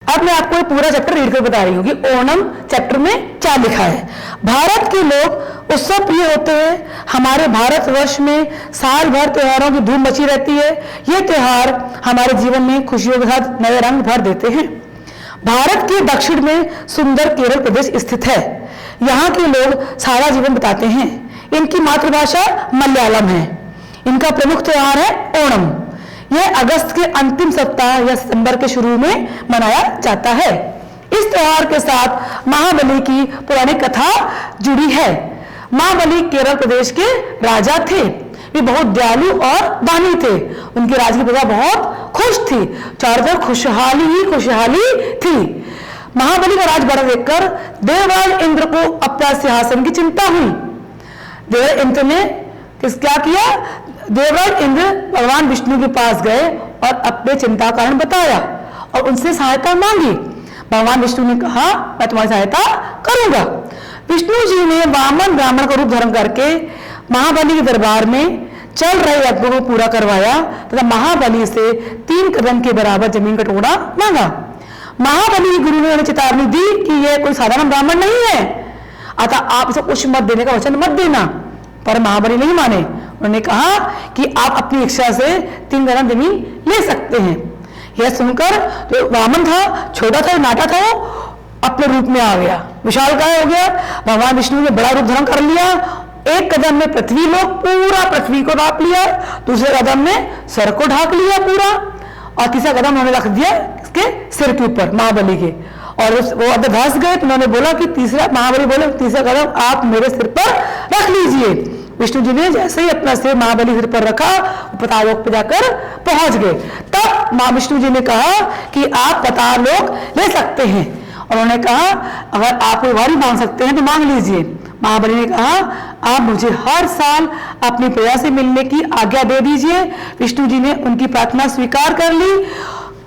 अब मैं आपको पूरा चैप्टर रीड कर बता रही हूँ कि ओणम चैप्टर में क्या लिखा है। भारत के लोग उत्सव प्रिय होते हैं। हमारे भारतवर्ष में साल भर त्योहारों की धूम मची रहती है। ये त्योहार हमारे जीवन में खुशियों के साथ नए रंग भर देते हैं। भारत के दक्षिण में सुंदर केरल प्रदेश स्थित है। यहाँ के लोग सारा जीवन बिताते हैं। इनकी मातृभाषा मलयालम है। इनका प्रमुख त्योहार है ओणम। यह अगस्त के अंतिम सप्ताह या सितंबर के शुरू में मनाया जाता है। इस त्योहार के साथ महाबली की पुरानी कथा जुड़ी है। महाबली केरल प्रदेश के राजा थे। वे बहुत दयालु और दानी थे। उनके राज्य की प्रजा बहुत खुश थी। चारों तरफ खुशहाली ही खुशहाली थी। महाबली का राज बढ़ा देखकर देवराज इंद्र को अपना सिंहासन की चिंता हुई। देवराज इंद्र ने क्या किया? देवराज इंद्र भगवान विष्णु के पास गए और अपने चिंता कारण बताया और उनसे सहायता मांगी। भगवान विष्णु ने कहा, मैं तुम्हारी सहायता करूंगा। विष्णु जी ने वामन ब्राह्मण का रूप धारण करके महाबली के दरबार में चल रहे यज्ञ को पूरा करवाया तथा महाबली से 3 कदम के बराबर जमीन का टुकड़ा मांगा। महाबली गुरु ने चेतावनी दी कि यह कोई साधारण ब्राह्मण नहीं है, अतः आप इसे कुछ मत देने का वचन मत देना। पर महाबली नहीं माने। उन्होंने कहा कि आप अपनी इच्छा से 3 कदम जमीन ले सकते हैं। यह सुनकर जो वामन था, छोटा था, नाटा था, अपने रूप में आ गया, विशालकाय हो गया। भगवान विष्णु ने बड़ा रूप धारण कर लिया। एक कदम में पृथ्वी लोक पूरा पृथ्वी को ढाक लिया, दूसरे कदम में सर को ढाक लिया पूरा, और तीसरा कदम उन्होंने रख दिया इसके सिर के ऊपर महाबली के। और वो अगर धंस गए तो उन्होंने बोला कि महाबली बोले तीसरा कदम आप मेरे सिर पर रख लीजिए। विष्णु जी ने जैसे ही अपना सिर महाबली सिर पर रखा, पतालोक पर जाकर पहुंच गए। तब मां विष्णु जी ने कहा कि आप पतालोक ले सकते हैं। और उन्होंने कहा अगर आप कोई वर मांग सकते हैं तो मांग लीजिए। महाबली ने कहा आप मुझे हर साल अपनी प्रजा से मिलने की आज्ञा दे दीजिए। विष्णु जी ने उनकी प्रार्थना स्वीकार कर ली।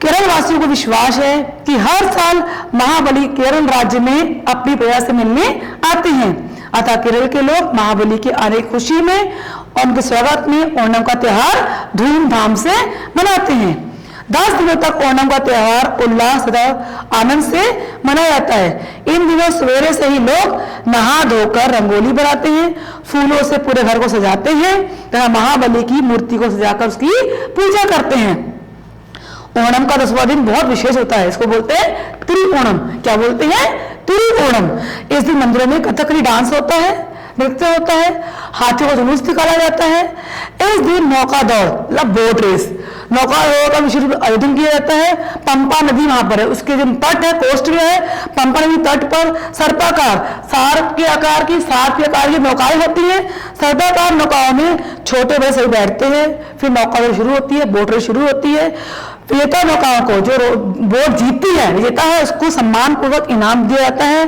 केरल वासियों को विश्वास है कि हर साल महाबली केरल राज्य में अपनी प्रजा से मिलने आते हैं। अतः केरल के लोग महाबली के आने की खुशी में और उनके स्वागत में ओणम का त्योहार धूमधाम से मनाते हैं। 10 दिनों तक ओणम का त्योहार उल्लास तथा आनंद से मनाया जाता है। इन दिनों सवेरे से ही लोग नहा धोकर रंगोली बनाते हैं, फूलों से पूरे घर को सजाते हैं तथा महाबली की मूर्ति को सजाकर उसकी पूजा करते हैं। ओणम का 10वां दिन बहुत विशेष होता है। इसको बोलते हैं तिरुओणम। क्या बोलते हैं? तिरुओणम। इस दिन मंदिरों में कथकली डांस होता है, नृत्य होता है, हाथियों का जुलूस निकाला जाता है। इस दिन नौका दौड़ मतलब बोट रेस, नौका दौड़ का शुरू आयोजन किया जाता है। पंपा नदी वहां पर है, उसके जो तट है, कोस्ट में है, पंपा नदी तट पर सर्पाकार सार्क के आकार की नौकाएं होती हैं। सर्पाकार नौकाओं में छोटे बड़े सभी बैठते हैं। फिर नौका दौड़ शुरू होती है, बोट रेस शुरू होती है। विजेता नौकाओं को जो बोट जीतती है, विजेता है, उसको सम्मान पूर्वक इनाम दिया जाता है।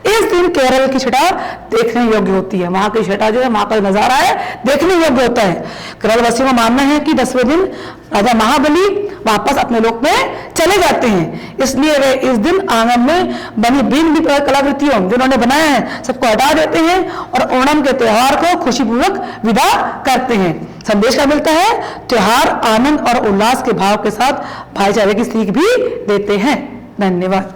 इस दिन केरल की छटा देखने योग्य होती है। वहां की छटा जो है, वहां का नजारा है, देखने योग्य होता है। केरल वासियों का मानना है कि 10वें दिन राजा महाबली वापस अपने लोक में चले जाते हैं। इसलिए वे इस दिन आंगन में बनी भिन्न कलाकृतियों जिन्होंने बनाया है सबको हटा देते हैं और ओणम के त्योहार को खुशीपूर्वक विदा करते हैं। संदेश क्या मिलता है? त्योहार आनंद और उल्लास के भाव के साथ भाईचारे की सीख भी देते हैं। धन्यवाद।